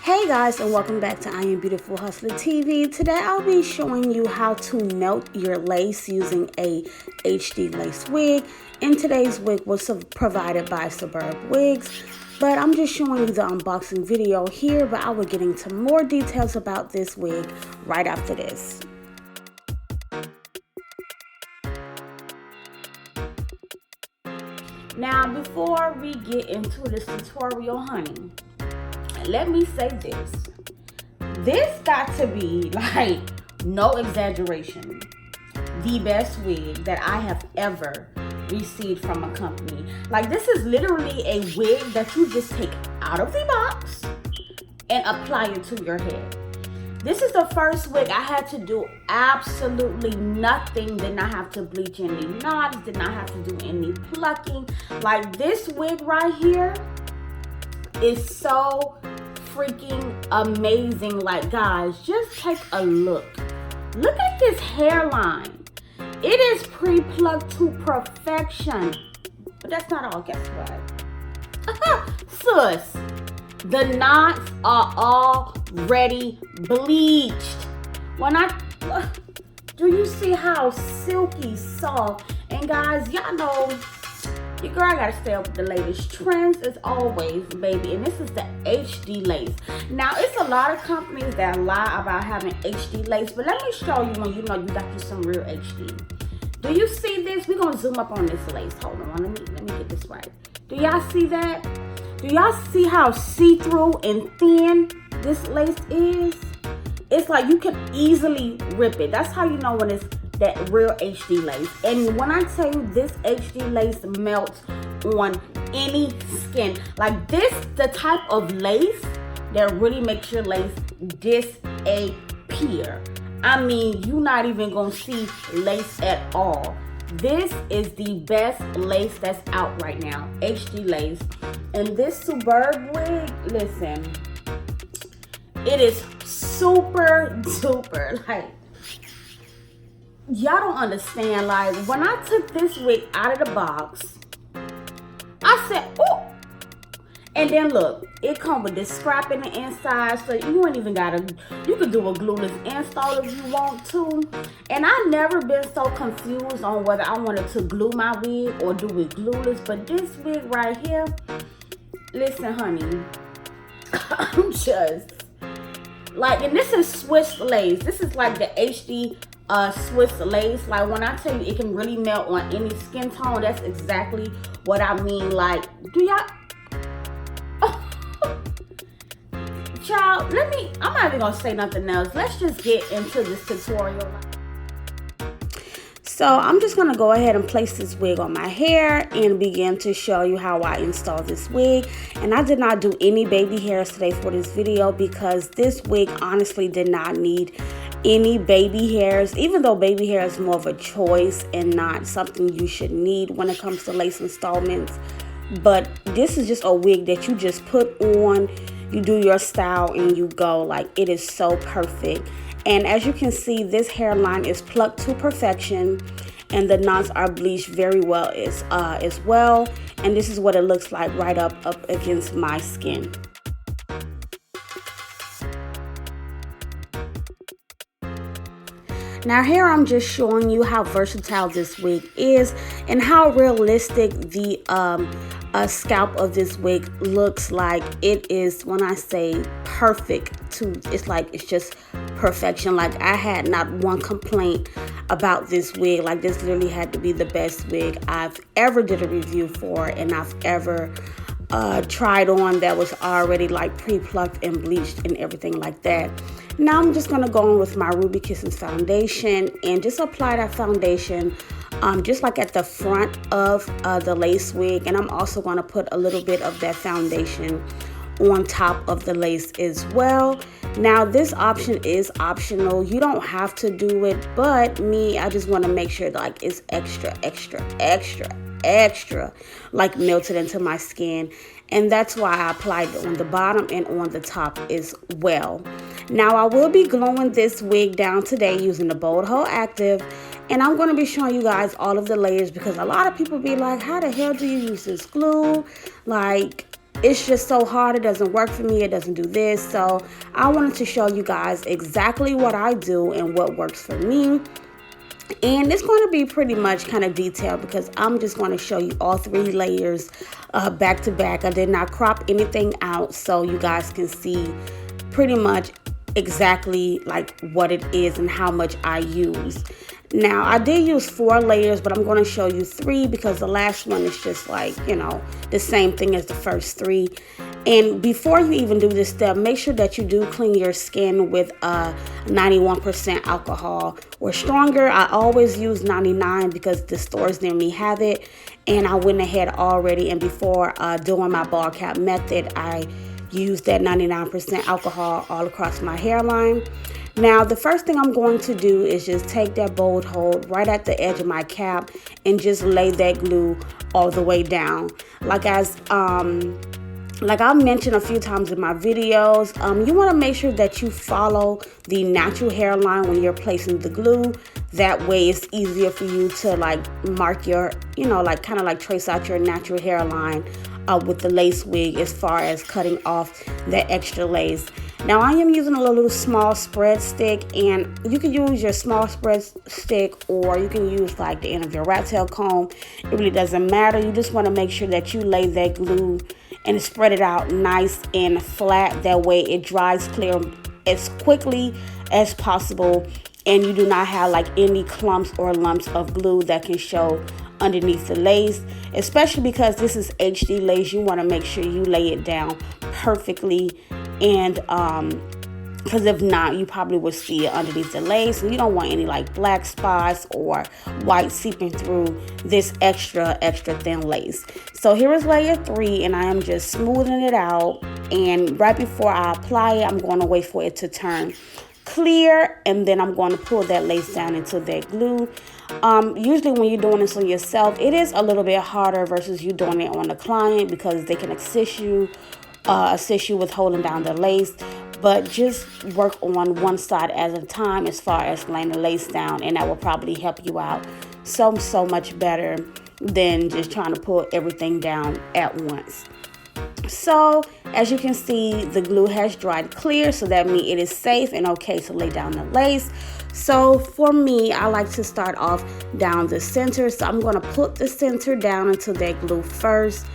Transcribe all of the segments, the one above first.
Hey guys, and welcome back to I Am Beautiful Hustler TV. Today I'll be showing you how to melt your lace using a HD lace wig. And today's wig was provided by WIG, but I'm just showing you the unboxing video here, but I will get into more details about this wig right after this. Now, before we get into this tutorial, honey, let me say this. This got to be, like, no exaggeration, the best wig that I have ever received from a company. Like, this is literally a wig that you just take out of the box and apply it to your head. This is the first wig I had to do absolutely nothing. Did not have to bleach any knots, did not have to do any plucking. Like, this wig right here is so freaking amazing. Like, guys, just take a look. Look at this hairline. It is pre-plucked to perfection. But that's not all. Guess what? Sus, the knots are already bleached. Do you see how silky soft? And guys, y'all know your girl gotta stay up with the latest trends as always, baby. And this is the HD lace. Now, it's a lot of companies that lie about having HD lace, but let me show you when you know you got you some real HD. Do you see this? We're gonna zoom up on this lace. Hold on, let me get this right. Do y'all see that? Do y'all see how see-through and thin this lace is? It's like you can easily rip it. That's how you know when it's that real HD lace. And when I tell you this HD lace melts on any skin, like this, the type of lace that really makes your lace disappear. I mean, you're not even gonna see lace at all. This is the best lace that's out right now, HD lace. And this Superb wig, listen, it is super duper, like, y'all don't understand. Like, when I took this wig out of the box, I said, oh. And then look, it comes with this scrap in the inside, so you ain't even gotta, you could do a glueless install if you want to. And I've never been so confused on whether I wanted to glue my wig or do it glueless. But this wig right here, listen, honey, I'm just like, and this is Swiss lace. This is like the HD Swiss lace. Like, when I tell you it can really melt on any skin tone, that's exactly what I mean. Like, do y'all, child, I'm not even gonna say nothing else. Let's just get into this tutorial. So I'm just gonna go ahead and place this wig on my hair and begin to show you how I install this wig. And I did not do any baby hairs today for this video because this wig honestly did not need any baby hairs, even though baby hair is more of a choice and not something you should need when it comes to lace installments. But this is just a wig that you just put on, you do your style and you go. Like, it is so perfect. And as you can see, this hairline is plucked to perfection and the knots are bleached very well as well. And this is what it looks like right up against my skin. Now here I'm just showing you how versatile this wig is and how realistic the scalp of this wig looks like. It is, when I say perfect, it's like it's just perfection. Like, I had not one complaint about this wig. Like, this literally had to be the best wig I've ever did a review for and I've ever tried on that was already like pre-plucked and bleached and everything like that. Now I'm just gonna go in with my Ruby Kisses foundation and just apply that foundation just like at the front of the lace wig. And I'm also gonna put a little bit of that foundation on top of the lace as well. Now, this option is optional. You don't have to do it, but I just want to make sure that, like, it's extra like melted into my skin. And that's why I applied it on the bottom and on the top as well. Now, I will be gluing this wig down today using the Bold Hold Active. And I'm going to be showing you guys all of the layers because a lot of people be like, how the hell do you use this glue? Like, it's just so hard. It doesn't work for me. It doesn't do this. So I wanted to show you guys exactly what I do and what works for me. And it's going to be pretty much kind of detailed because I'm just going to show you all 3 layers back to back. I did not crop anything out, so you guys can see pretty much exactly like what it is and how much I use. Now, I did use 4 layers, but I'm going to show you 3 because the last one is just like, you know, the same thing as the first 3. And before you even do this step, make sure that you do clean your skin with 91% alcohol or stronger. I always use 99 because the stores near me have it. And I went ahead already, and before doing my ball cap method, I used that 99% alcohol all across my hairline. Now, the first thing I'm going to do is just take that bold hold right at the edge of my cap and just lay that glue all the way down. Like I've mentioned a few times in my videos, you want to make sure that you follow the natural hairline when you're placing the glue. That way it's easier for you to like mark your, you know, like kind of like trace out your natural hairline with the lace wig as far as cutting off that extra lace. Now I am using a little small spread stick, and you can use your small spread stick or you can use like the end of your rat tail comb. It really doesn't matter. You just want to make sure that you lay that glue and spread it out nice and flat. That way it dries clear as quickly as possible, and you do not have like any clumps or lumps of glue that can show underneath the lace. Especially because this is HD lace, you want to make sure you lay it down perfectly, and because if not, you probably would see it underneath the lace, and you don't want any like black spots or white seeping through this extra thin lace. So here is layer 3, and I am just smoothing it out, and right before I apply it, I'm going to wait for it to turn clear, and then I'm going to pull that lace down into that glue. Usually when you're doing this on yourself, it is a little bit harder versus you doing it on the client because they can assist you with holding down the lace. But just work on one side at a time as far as laying the lace down, and that will probably help you out so much better than just trying to pull everything down at once. So as you can see, the glue has dried clear, so that means it is safe and okay to lay down the lace. So for me, I like to start off down the center. So I'm going to put the center down into that glue first,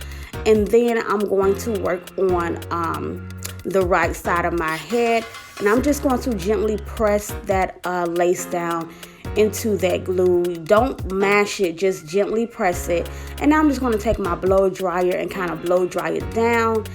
and then I'm going to work on the right side of my head, and I'm just going to gently press that lace down into that glue. Don't mash it, just gently press it. And now I'm just going to take my blow dryer and kind of blow dry it down.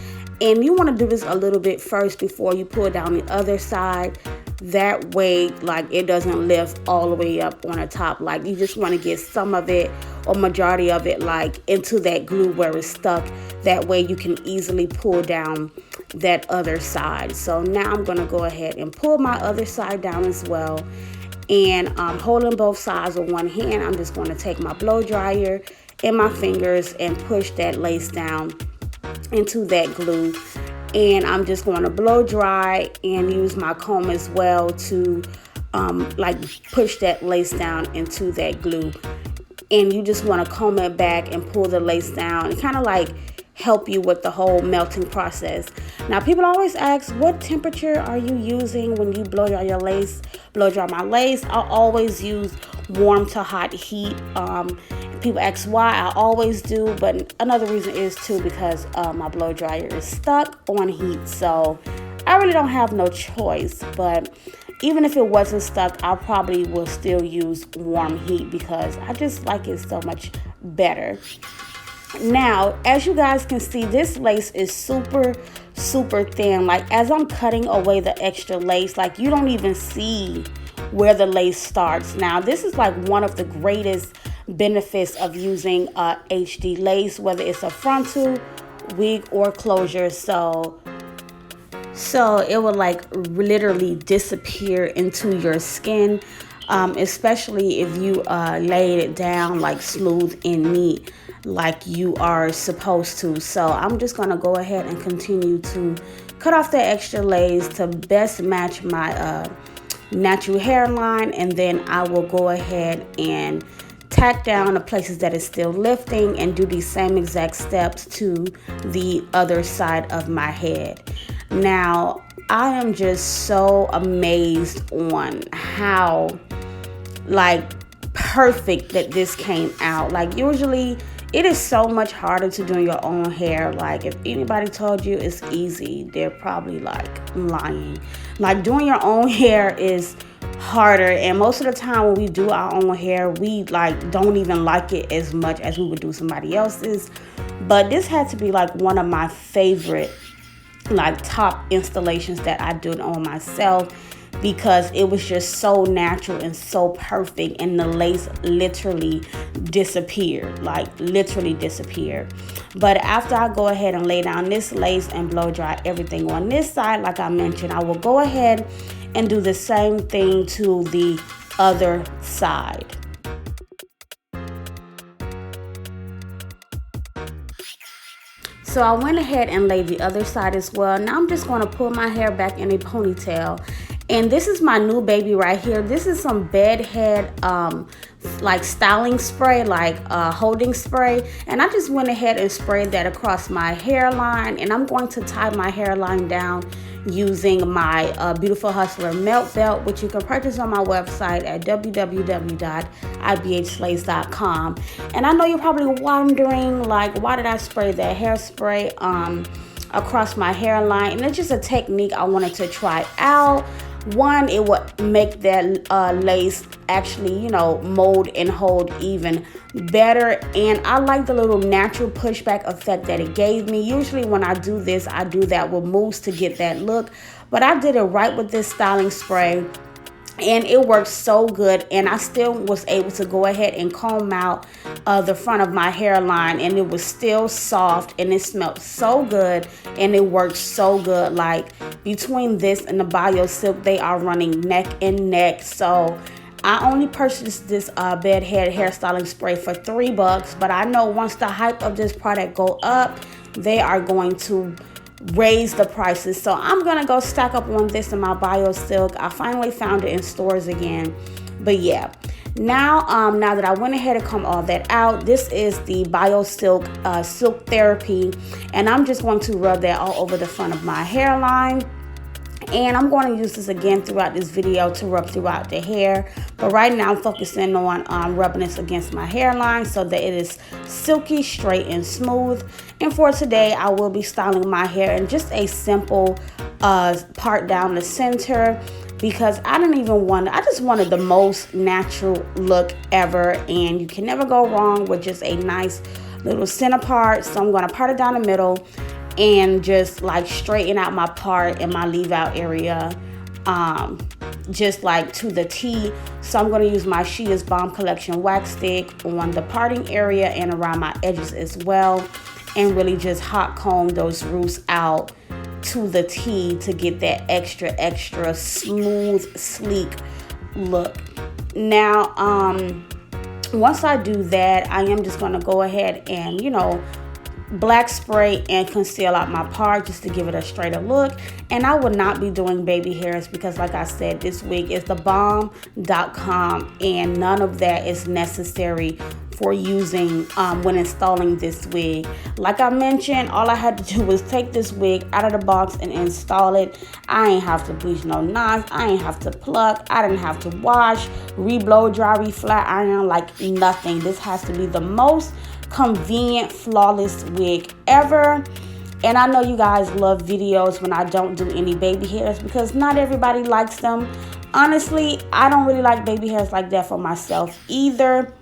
And you want to do this a little bit first before you pull down the other side. That way, like, it doesn't lift all the way up on the top. Like, you just want to get some of it or majority of it like into that glue where it's stuck. That way you can easily pull down that other side. So now I'm going to go ahead and pull my other side down as well. And holding both sides with one hand, I'm just going to take my blow dryer and my fingers and push that lace down into that glue. And I'm just going to blow dry and use my comb as well to like push that lace down into that glue. And you just want to comb it back and pull the lace down and kind of like help you with the whole melting process. Now, people always ask, what temperature are you using when you blow dry your lace? Blow dry my lace, I always use warm to hot heat. People ask why. I always do, but another reason is too because my blow dryer is stuck on heat, so I really don't have no choice. But even if it wasn't stuck, I probably will still use warm heat because I just like it so much better. Now, as you guys can see, this lace is super thin. Like, as I'm cutting away the extra lace, like, you don't even see where the lace starts. Now, this is like one of the greatest benefits of using HD lace, whether it's a frontal, wig, or closure. So it will like literally disappear into your skin, especially if you laid it down like smooth and neat like you are supposed to. So I'm just gonna go ahead and continue to cut off the extra lace to best match my natural hairline, and then I will go ahead and tack down the places that is still lifting and do these same exact steps to the other side of my head. Now, I am just so amazed on how like perfect that this came out. Like usually it is so much harder to do your own hair. Like if anybody told you it's easy, they're probably like lying. Like doing your own hair is harder, and most of the time when we do our own hair, we like don't even like it as much as we would do somebody else's. But this had to be like one of my favorite like top installations that I do on myself, because it was just so natural and so perfect, and the lace literally disappeared, like literally disappeared. But after I go ahead and lay down this lace and blow dry everything on this side, like I mentioned, I will go ahead and do the same thing to the other side. So I went ahead and laid the other side as well. Now I'm just going to pull my hair back in a ponytail. And this is my new baby right here. This is some bedhead like styling spray, like holding spray. And I just went ahead and sprayed that across my hairline. And I'm going to tie my hairline down using my Beautiful Hustler melt belt, which you can purchase on my website at www.ibhslays.com. And I know you're probably wondering, like, why did I spray that hairspray across my hairline? And it's just a technique I wanted to try out. One, it would make that lace actually, you know, mold and hold even better. And I like the little natural pushback effect that it gave me. Usually when I do this, I do that with mousse to get that look. But I did it right with this styling spray, and it worked so good. And I still was able to go ahead and comb out the front of my hairline, and it was still soft, and it smelled so good, and it worked so good. Like between this and the Bio Silk, they are running neck and neck. So I only purchased this bedhead hairstyling spray for $3, but I know once the hype of this product go up, they are going to raise the prices. So I'm gonna go stack up on this in my Bio Silk. I finally found it in stores again. But yeah, now that I went ahead and combed all that out, this is the Bio Silk Silk Therapy, and I'm just going to rub that all over the front of my hairline. And I'm going to use this again throughout this video to rub throughout the hair. But right now I'm focusing on rubbing this against my hairline so that it is silky, straight, and smooth. And for today, I will be styling my hair in just a simple part down the center, because I just wanted the most natural look ever. And you can never go wrong with just a nice little center part. So I'm going to part it down the middle and just like straighten out my part and my leave out area just like to the T. So I'm going to use my She Is Bomb Collection wax stick on the parting area and around my edges as well, and really just hot comb those roots out to the T to get that extra smooth, sleek look. Now once I do that, I am just going to go ahead and, you know, black spray and conceal out my part just to give it a straighter look. And I will not be doing baby hairs because, like I said, this wig is the bomb.com, and none of that is necessary for using when installing this wig. Like I mentioned, all I had to do was take this wig out of the box and install it. I ain't have to bleach no knots, I ain't have to pluck, I didn't have to wash, re-blow dry, re-flat iron, like nothing. This has to be the most convenient, flawless wig ever. And I know you guys love videos when I don't do any baby hairs because not everybody likes them. Honestly, I don't really like baby hairs like that for myself either,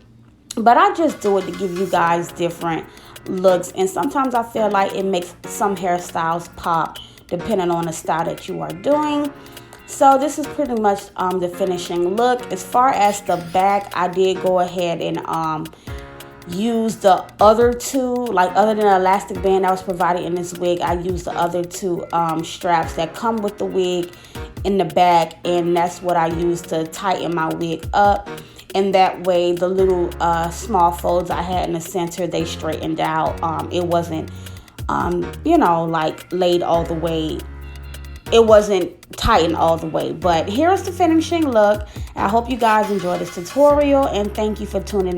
but I just do it to give you guys different looks. And sometimes I feel like it makes some hairstyles pop depending on the style that you are doing. So this is pretty much the finishing look. As far as the back, I did go ahead and use the other two, like other than the elastic band that was provided in this wig, I used the other two straps that come with the wig in the back, and that's what I used to tighten my wig up. And that way the little small folds I had in the center, they straightened out. It wasn't you know, like laid all the way. It wasn't tightened all the way. But here's the finishing look. I hope you guys enjoyed this tutorial, and thank you for tuning in.